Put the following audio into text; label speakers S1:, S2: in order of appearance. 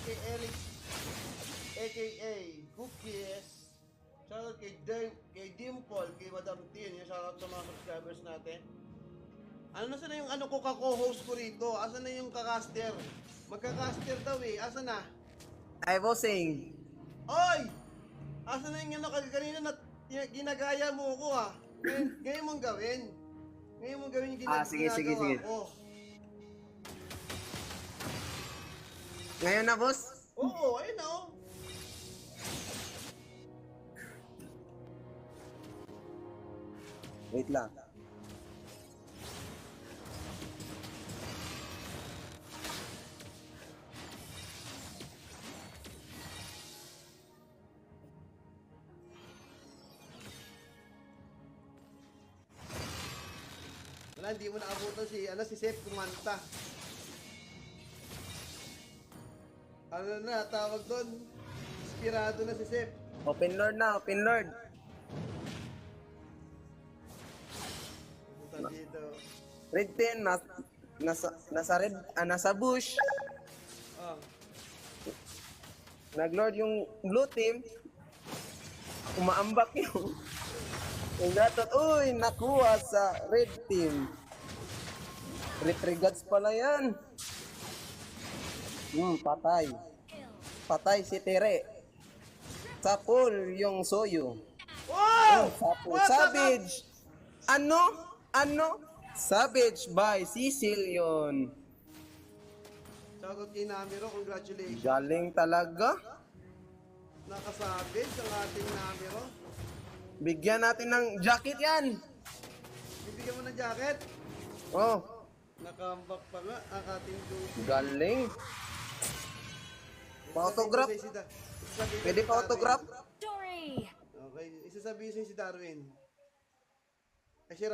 S1: kay Eric, aka Cookies. Shoutout kay Dimple, kay Madam Tin. Yung shoutout sa mga subscribers natin. Ano na sana yung ano ko ka-co-host ko rito? Asa na yung kakaster? Magkakaster daw eh. Asa na?
S2: Ay, bossing.
S1: Oy! Asa na yung ano kanina na ginagaya mo ko ah. Ngayon mong gawin. Ngayon mong gawin yung
S2: Sige.
S1: ginagawa ko.
S2: Ngayon na, boss?
S1: Oo, ayun na oh.
S2: Wait lang.
S1: Wala, hindi mo naabutan si Seth kumanta. Ano na, tawag doon? Inspirado na si Seth.
S2: Open Lord na, Open Lord.
S1: Punta dito.
S2: Red 10, nasa bush.
S1: Oh.
S2: Nag-lord yung blue team. Umaambak yung gatot. Uy, nakuha sa red team. Retrigads pala yan. Patay. Patay si Tere. Sapul yung Soyo.
S1: Wow!
S2: Sapul.
S1: What the
S2: Savage. Ano? Savage by Cecil yun.
S1: Shoutout kay Namiro, congratulations.
S2: Galing talaga.
S1: Nakasabit ang ating Namiro.
S2: Bigyan natin ng jacket yan.
S1: Bibigyan mo ng jacket.
S2: Oh,
S1: Nakambak pa nga ang ating duty.
S2: galing. Pa-autograph? Pwede pa autograph?
S3: Story!
S1: Okay, isasabihin sa'yo si Darwin. Kasi